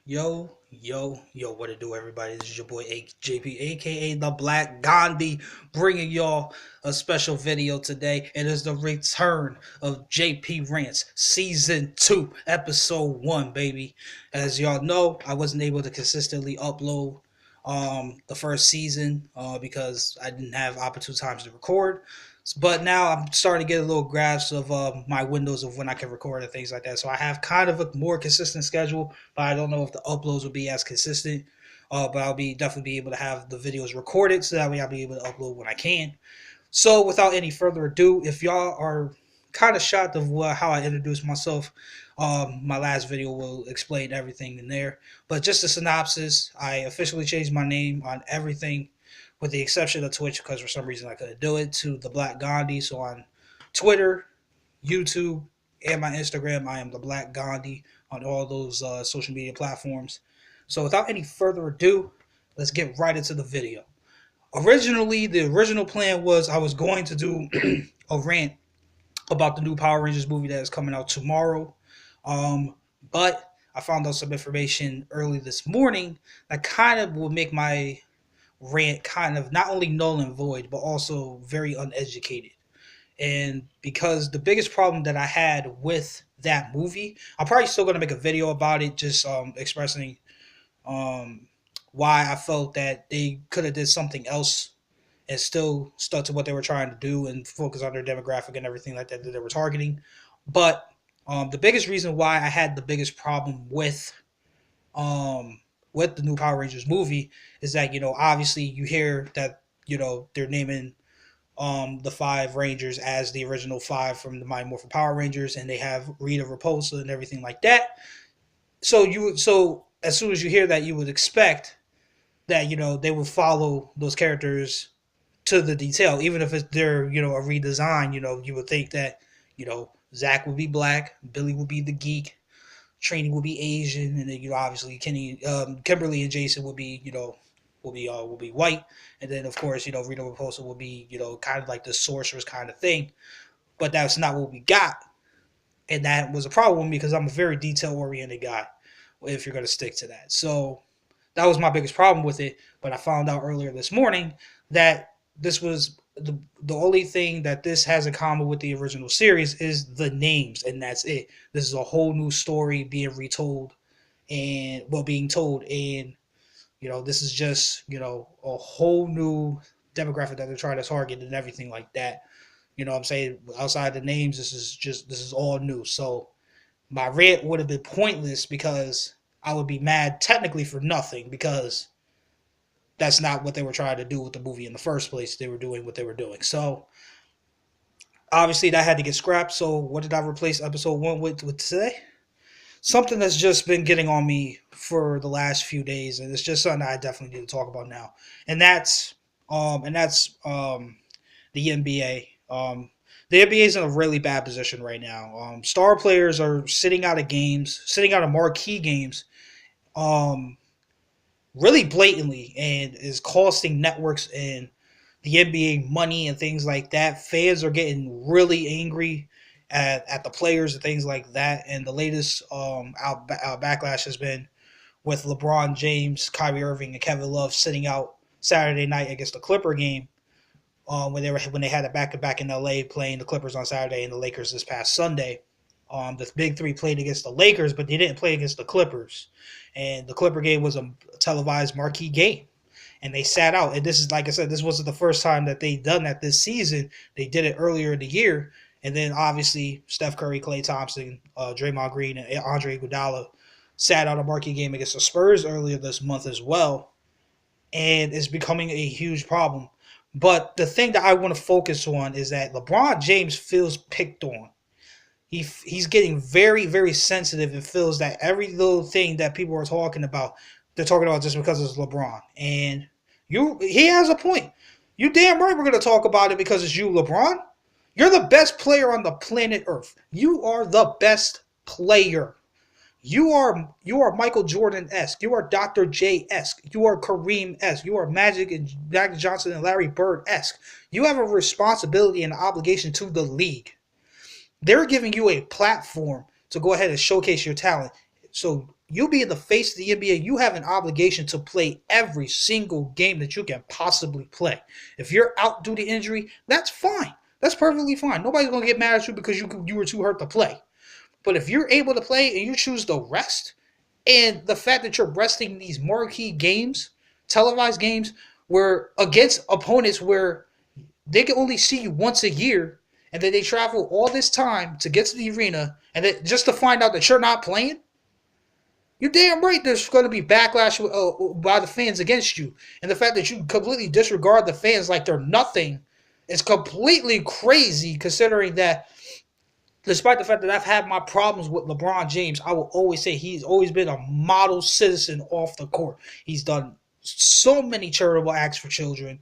Yo, what it do, everybody? This is your boy JP, aka the Black Gandhi, bringing y'all a special video today. It is the return of JP Rants Season 2, Episode 1, baby. As y'all know, I wasn't able to consistently upload the first season because I didn't have opportune times to record. But now I'm starting to get a little grasp of my windows of when I can record and things like that. So I have kind of a more consistent schedule, but I don't know if the uploads will be as consistent. But I'll be definitely be able to have the videos recorded so that way I'll be able to upload when I can. So without any further ado, if y'all are kind of shocked of how I introduced myself, my last video will explain everything in there. But just a synopsis, I officially changed my name on everything with the exception of Twitch because for some reason I couldn't do it, to the Black Gandhi. So on Twitter, YouTube, and my Instagram, I am the Black Gandhi on all those social media platforms. So without any further ado, let's get right into the video. Originally, the original plan was I was going to do a rant about the new Power Rangers movie that is coming out tomorrow. But I found out some information early this morning that kind of will make my rant kind of not only null and void, but also very uneducated. And because the biggest problem that I had with that movie, I'm probably still going to make a video about it, just expressing um, why I felt that they could have did something else and still stuck to what they were trying to do and focus on their demographic and everything like that that they were targeting. But the biggest reason why I had the biggest problem um, with the new Power Rangers movie is that obviously you hear that they're naming the five Rangers as the original five from the Mighty Morphin Power Rangers, and they have Rita Repulsa and everything like that. So as soon as you hear that, you would expect that they would follow those characters to the detail, even if they're a redesign. You would think that Zach would be black, Billy would be the geek, Trini will be Asian, and then obviously Kimberly and Jason will be will be white, and then of course Rita Repulsa will be kind of like the sorceress kind of thing, but that's not what we got, and that was a problem because I'm a very detail oriented guy. If you're going to stick to that, so that was my biggest problem with it. But I found out earlier this morning that this was the only thing that this has in common with the original series is the names, and that's it. This is a whole new story being retold and being told, and this is just a whole new demographic that they're trying to target and everything like that. What I'm saying, outside the names, this is all new. So my rant would have been pointless because I would be mad technically for nothing because that's not what they were trying to do with the movie in the first place. They were doing what they were doing. So obviously that had to get scrapped. So what did I replace episode 1 with today? Something that's just been getting on me for the last few days, and it's just something I definitely need to talk about now. And that's the NBA. The NBA is in a really bad position right now. Star players are sitting out of games, sitting out of marquee games, um, really blatantly, and is costing networks and the NBA money and things like that. Fans are getting really angry at the players and things like that. And the latest backlash has been with LeBron James, Kyrie Irving, and Kevin Love sitting out Saturday night against the Clipper game when they had a back to back in LA, playing the Clippers on Saturday and the Lakers this past Sunday. The big three played against the Lakers, but they didn't play against the Clippers. And the Clipper game was a televised marquee game, and they sat out. And this is, like I said, this wasn't the first time that they done that this season. They did it earlier in the year, and then obviously Steph Curry, Klay Thompson, Draymond Green, and Andre Iguodala sat out a marquee game against the Spurs earlier this month as well, and it's becoming a huge problem. But the thing that I want to focus on is that LeBron James feels picked on. He's getting very, very sensitive and feels that every little thing that people are talking about, they're talking about just because it's LeBron. And he has a point. You damn right we're going to talk about it because it's you, LeBron. You're the best player on the planet Earth. You are the best player. You are Michael Jordan-esque. You are Dr. J-esque. You are Kareem-esque. You are Magic Johnson and Larry Bird-esque. You have a responsibility and an obligation to the league. They're giving you a platform to go ahead and showcase your talent. So you being the face of the NBA, you have an obligation to play every single game that you can possibly play. If you're out due to injury, that's fine. That's perfectly fine. Nobody's gonna get mad at you because you were too hurt to play. But if you're able to play and you choose to rest, and the fact that you're resting these marquee games, televised games, where against opponents where they can only see you once a year, and then they travel all this time to get to the arena, and then just to find out that you're not playing, you're damn right there's going to be backlash by the fans against you. And the fact that you completely disregard the fans like they're nothing is completely crazy, considering that despite the fact that I've had my problems with LeBron James, I will always say he's always been a model citizen off the court. He's done so many charitable acts for children.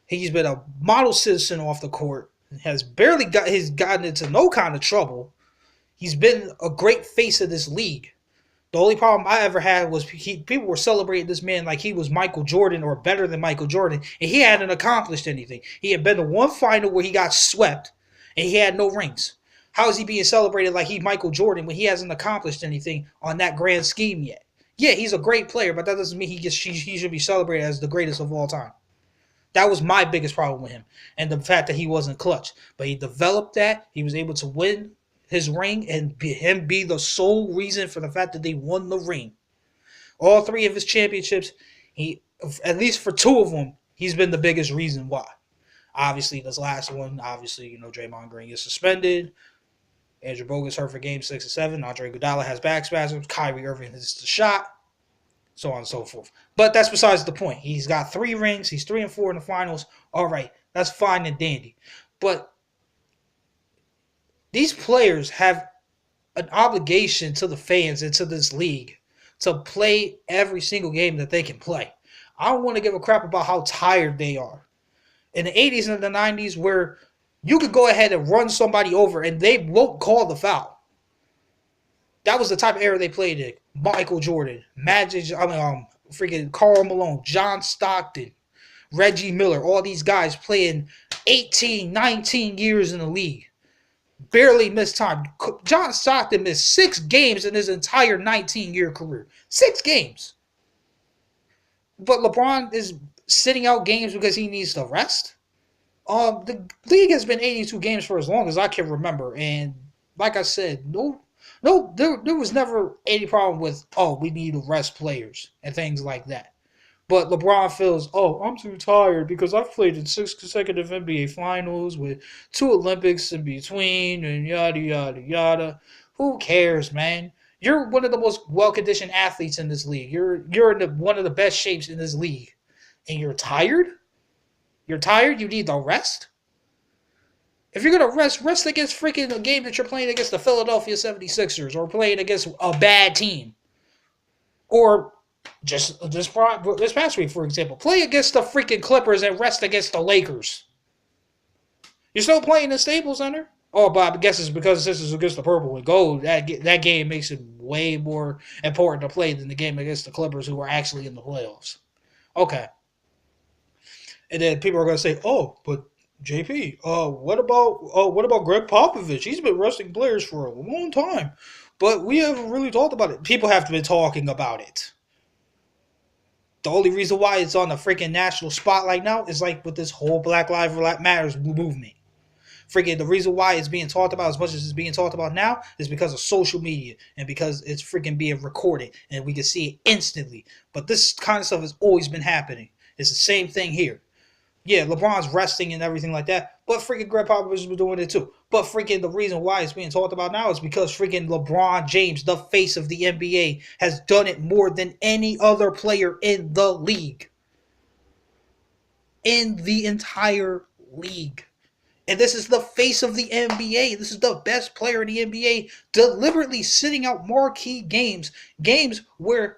He's been a model citizen off the court. Has barely gotten into no kind of trouble. He's been a great face of this league. The only problem I ever had was people were celebrating this man like he was Michael Jordan or better than Michael Jordan, and he hadn't accomplished anything. He had been to one final where he got swept, and he had no rings. How is he being celebrated like he's Michael Jordan when he hasn't accomplished anything on that grand scheme yet? Yeah, he's a great player, but that doesn't mean he should be celebrated as the greatest of all time. That was my biggest problem with him, and the fact that he wasn't clutch. But he developed that. He was able to win his ring and be the sole reason for the fact that they won the ring. All three of his championships, at least for two of them, he's been the biggest reason why. Obviously, this last one, Draymond Green gets suspended. Andrew Bogut's hurt for Game 6 and 7. Andre Iguodala has back spasms. Kyrie Irving hits the shot. So on and so forth. But that's besides the point. He's got 3 rings. He's 3-4 in the finals. All right, that's fine and dandy. But these players have an obligation to the fans and to this league to play every single game that they can play. I don't want to give a crap about how tired they are. In the 80s and the 90s, where you could go ahead and run somebody over and they won't call the foul. That was the type of era they played in. Michael Jordan, freaking Karl Malone, John Stockton, Reggie Miller, all these guys playing 18, 19 years in the league. Barely missed time. John Stockton missed 6 games in his entire 19-year career. 6 games. But LeBron is sitting out games because he needs to rest. The league has been 82 games for as long as I can remember. And like I said, there was never any problem with, we need to rest players and things like that. But LeBron feels, I'm too tired because I've played in 6 consecutive NBA finals with 2 Olympics in between and yada, yada, yada. Who cares, man? You're one of the most well-conditioned athletes in this league. You're in one of the best shapes in this league. And you're tired? You're tired? You need to rest? If you're going to rest against freaking a game that you're playing against the Philadelphia 76ers or playing against a bad team. Or just this past week, for example, play against the freaking Clippers and rest against the Lakers. You're still playing in Staples Center? But I guess it's because this is against the purple and gold. That game makes it way more important to play than the game against the Clippers, who are actually in the playoffs. Okay. And then people are going to say, but JP, what about Greg Popovich? He's been resting players for a long time, but we haven't really talked about it. People have been talking about it. The only reason why it's on the freaking national spotlight now is like with this whole Black Lives Matter movement. Freaking the reason why it's being talked about as much as it's being talked about now is because of social media and because it's freaking being recorded and we can see it instantly. But this kind of stuff has always been happening. It's the same thing here. Yeah, LeBron's resting and everything like that, but freaking Greg Popovich was doing it too. But freaking the reason why it's being talked about now is because freaking LeBron James, the face of the NBA, has done it more than any other player in the league. In the entire league. And this is the face of the NBA. This is the best player in the NBA, deliberately sitting out marquee games where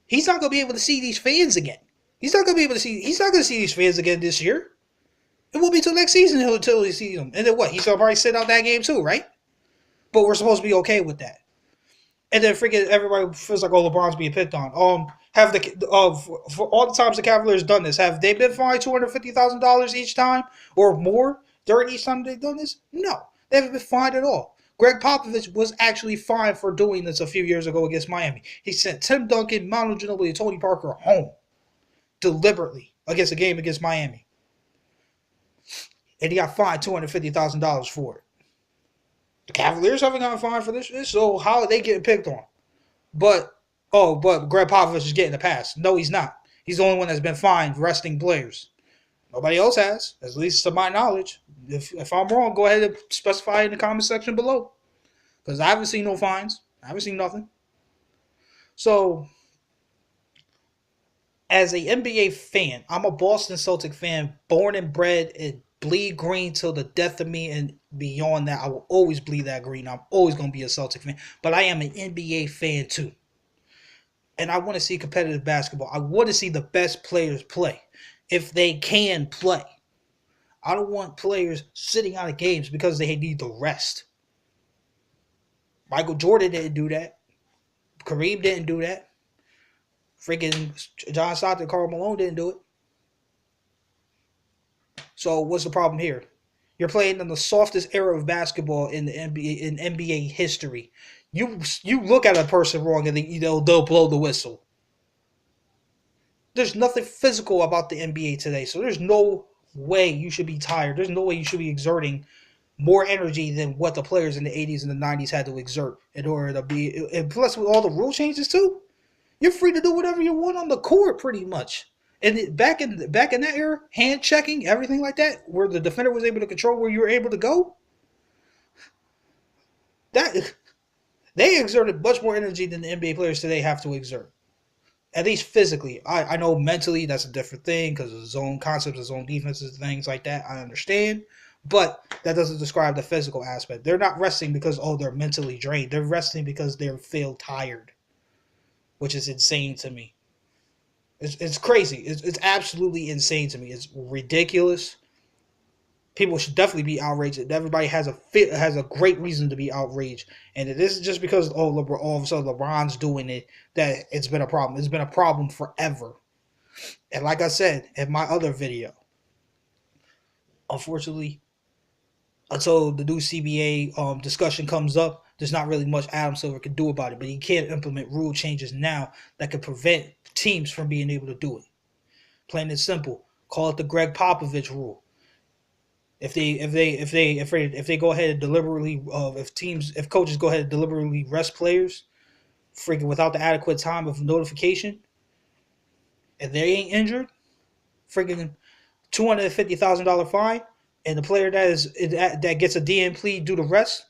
he's not going to be able to see these fans again. He's not going to see these fans again this year. It won't be till next season until he sees them. And then what? He's going to probably sit out that game too, right? But we're supposed to be okay with that. And then freaking everybody feels like, LeBron's being picked on. For all the times the Cavaliers done this, have they been fined $250,000 each time or more during each time they've done this? No, they haven't been fined at all. Greg Popovich was actually fined for doing this a few years ago against Miami. He sent Tim Duncan, Manu Ginobili, and Tony Parker home deliberately against a game against Miami. And he got fined $250,000 for it. The Cavaliers haven't gotten fined for this shit, so how are they getting picked on? But Greg Popovich is getting a pass. No, he's not. He's the only one that's been fined resting players. Nobody else has, at least to my knowledge. If I'm wrong, go ahead and specify in the comment section below. Because I haven't seen no fines. I haven't seen nothing. So, as a NBA fan, I'm a Boston Celtic fan, born and bred, and bleed green till the death of me, and beyond that, I will always bleed that green. I'm always going to be a Celtic fan. But I am an NBA fan too. And I want to see competitive basketball. I want to see the best players play, if they can play. I don't want players sitting out of games because they need the rest. Michael Jordan didn't do that. Kareem didn't do that. Freaking John Stockton, Karl Malone didn't do it. So what's the problem here? You're playing in the softest era of basketball in the NBA history. You look at a person wrong and they'll blow the whistle. There's nothing physical about the NBA today, so there's no way you should be tired. There's no way you should be exerting more energy than what the players in the 80s and the 90s had to exert in order to be. And plus, with all the rule changes too, you're free to do whatever you want on the court, pretty much. And back in that era, hand checking, everything like that, where the defender was able to control where you were able to go, that they exerted much more energy than the NBA players today have to exert. At least physically. I know mentally that's a different thing because of his own concepts, his own defenses, things like that. I understand. But that doesn't describe the physical aspect. They're not resting because, they're mentally drained. They're resting because they feel tired, which is insane to me. It's crazy. It's absolutely insane to me. It's ridiculous. People should definitely be outraged. Everybody has a great reason to be outraged, and it isn't just because all of a sudden LeBron's doing it that it's been a problem. It's been a problem forever. And like I said in my other video, unfortunately, until the new CBA discussion comes up, there's not really much Adam Silver can do about it. But he can't implement rule changes now that could prevent teams from being able to do it. Plain and simple. Call it the Greg Popovich rule. If they go ahead and deliberately if coaches go ahead and deliberately rest players, freaking without the adequate time of notification, and they ain't injured, freaking $250,000 fine, and the player that gets a DM plea due to rest,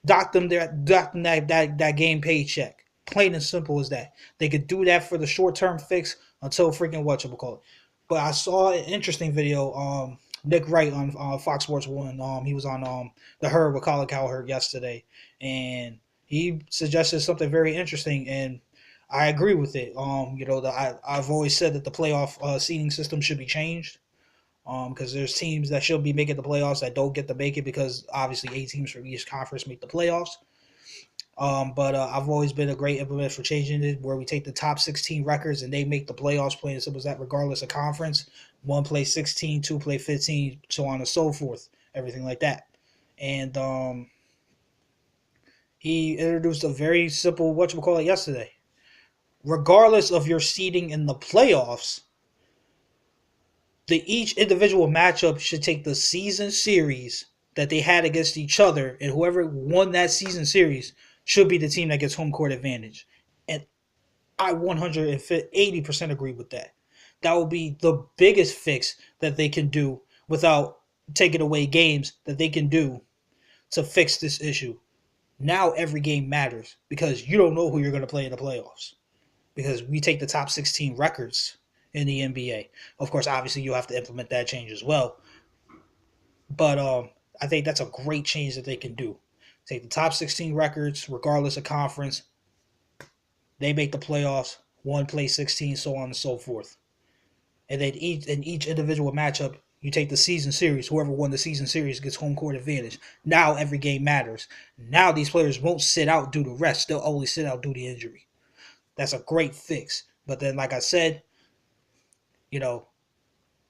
dock them that game paycheck. Plain and simple as that. They could do that for the short term fix until freaking whatchamacallit. But I saw an interesting video. Nick Wright on Fox Sports 1. He was on The Herd with Colin Cowherd yesterday, and he suggested something very interesting, and I agree with it. I've always said that the playoff seeding system should be changed, because there's teams that should be making the playoffs that don't get to make it because obviously 8 teams from each conference make the playoffs. But I've always been a great implementer for changing it, where we take the top 16 records and they make the playoffs, plain as simple as that, regardless of conference. 1 play 16, 2 play 15, so on and so forth, everything like that. And he introduced a very simple yesterday. Regardless of your seeding in the playoffs, each individual matchup should take the season series that they had against each other, and whoever won that season series should be the team that gets home court advantage. And I 180% agree with that. That will be the biggest fix that they can do without taking away games that they can do to fix this issue. Now every game matters because you don't know who you're going to play in the playoffs, because we take the top 16 records in the NBA. Of course, obviously, you'll have to implement that change as well. But I think that's a great change that they can do. Take the top 16 records, regardless of conference. They make the playoffs, 1 play 16, so on and so forth. And then each individual matchup, you take the season series. Whoever won the season series gets home court advantage. Now every game matters. Now these players won't sit out due to rest. They'll only sit out due to injury. That's a great fix. But then, like I said,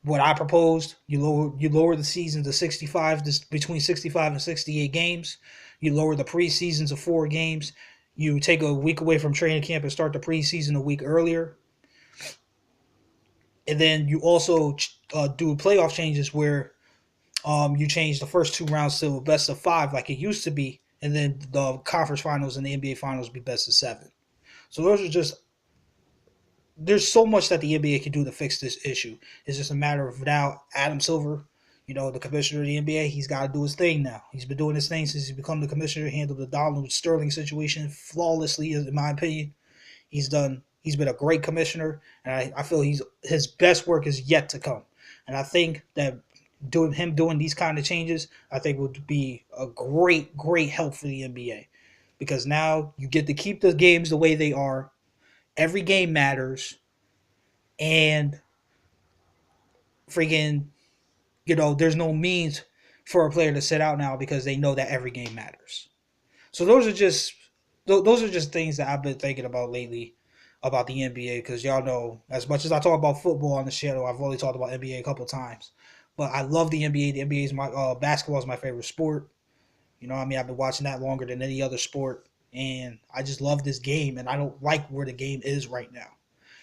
what I proposed. You lower the season to 65, between 65 and 68 games. You lower the preseason to 4 games. You take a week away from training camp and start the preseason a week earlier. And then you also do playoff changes where you change the first 2 rounds to a best of 5 like it used to be, and then the conference finals and the NBA finals be best of 7. So those are just, there's so much that the NBA can do to fix this issue. It's just a matter of now Adam Silver, the commissioner of the NBA, he's got to do his thing now. He's been doing his thing since he's become the commissioner. Handled the Donald Sterling situation flawlessly, in my opinion. He's been a great commissioner, and I feel his best work is yet to come. And I think that doing these kind of changes, I think would be a great help for the NBA, because now you get to keep the games the way they are. Every game matters, and freaking, there's no means for a player to sit out now because they know that every game matters. So those are just things that I've been thinking about lately about the NBA, because y'all know, as much as I talk about football on the channel, I've only talked about NBA a couple times. But I love the NBA. The NBA is my basketball is my favorite sport. You know what I mean? I've been watching that longer than any other sport, and I just love this game, and I don't like where the game is right now.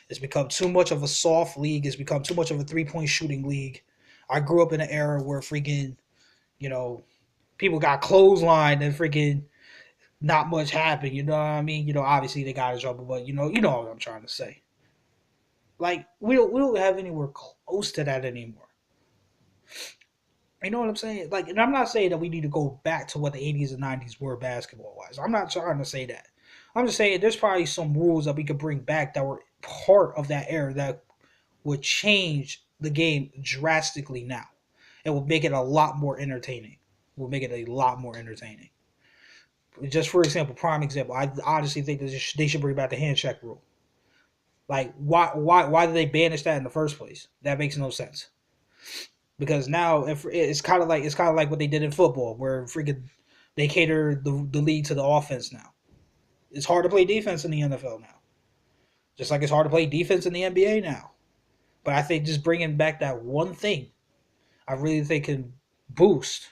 It's become too much of a soft league. It's become too much of a 3-point shooting league. I grew up in an era where freaking, you know, people got clotheslined and freaking not much happened. You know what I mean? Obviously they got in trouble, but you know what I'm trying to say. Like we don't have anywhere close to that anymore. You know what I'm saying? Like, and I'm not saying that we need to go back to what the 80s and 90s were basketball wise. I'm not trying to say that. I'm just saying there's probably some rules that we could bring back that were part of that era that would change the game drastically now. It will make it a lot more entertaining. Will make it a lot more entertaining. Just for example, prime example, I honestly think that they should bring back the hand check rule. Like, why did they banish that in the first place? That makes no sense. Because now if it's kind of like what they did in football, where freaking they cater the league to the offense now. It's hard to play defense in the NFL now, just like it's hard to play defense in the NBA now. But I think just bringing back that one thing, I really think can boost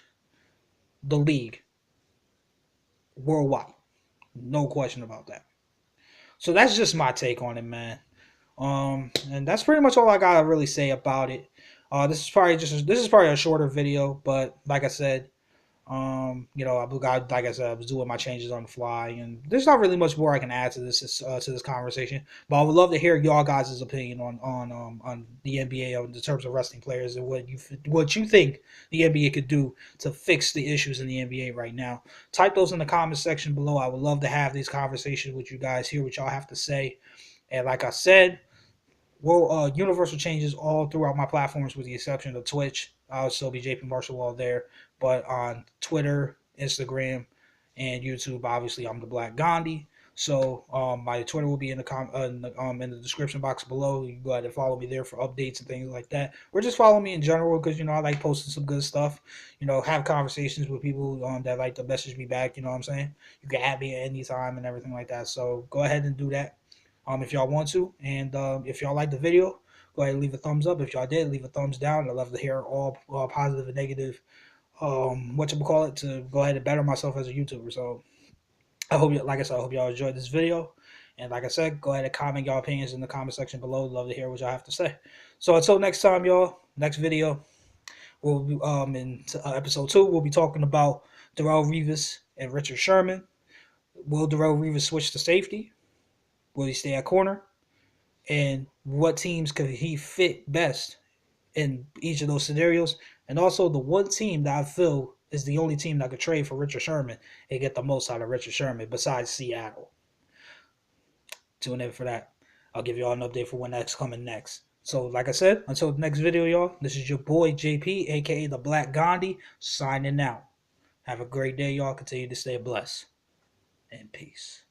the league worldwide. No question about that. So that's just my take on it, man. And that's pretty much all I gotta really say about it. This is probably a shorter video, but like I said, I was doing my changes on the fly, and there's not really much more I can add to this conversation. But I would love to hear y'all guys' opinion on the NBA in terms of wrestling players, and what you think the NBA could do to fix the issues in the NBA right now. Type those in the comment section below. I would love to have these conversations with you guys, hear what y'all have to say. And like I said, universal changes all throughout my platforms with the exception of Twitch. I'll still be JP Marshall all there. But on Twitter, Instagram, and YouTube, obviously, I'm the Black Gandhi. So my Twitter will be in the description box below. You can go ahead and follow me there for updates and things like that. Or just follow me in general, because I like posting some good stuff. Have conversations with people that like to message me back. You know what I'm saying? You can add me at any time and everything like that. So go ahead and do that if y'all want to. And if y'all like the video, go ahead and leave a thumbs up. If y'all did, leave a thumbs down. I'd love to hear all positive and negative to go ahead and better myself as a YouTuber. So like I said, I hope y'all enjoyed this video. And like I said, go ahead and comment y'all opinions in the comment section below. Love to hear what y'all have to say. So until next time, y'all, next video, we'll be in episode 2, we'll be talking about Darrelle Revis and Richard Sherman. Will Darrelle Revis switch to safety? Will he stay at corner? And what teams could he fit best in each of those scenarios? And also the one team that I feel is the only team that could trade for Richard Sherman and get the most out of Richard Sherman besides Seattle. Tune in for that. I'll give y'all an update for when that's coming next. So like I said, until the next video, y'all, this is your boy JP, aka the Black Gandhi, signing out. Have a great day, y'all. Continue to stay blessed. And peace.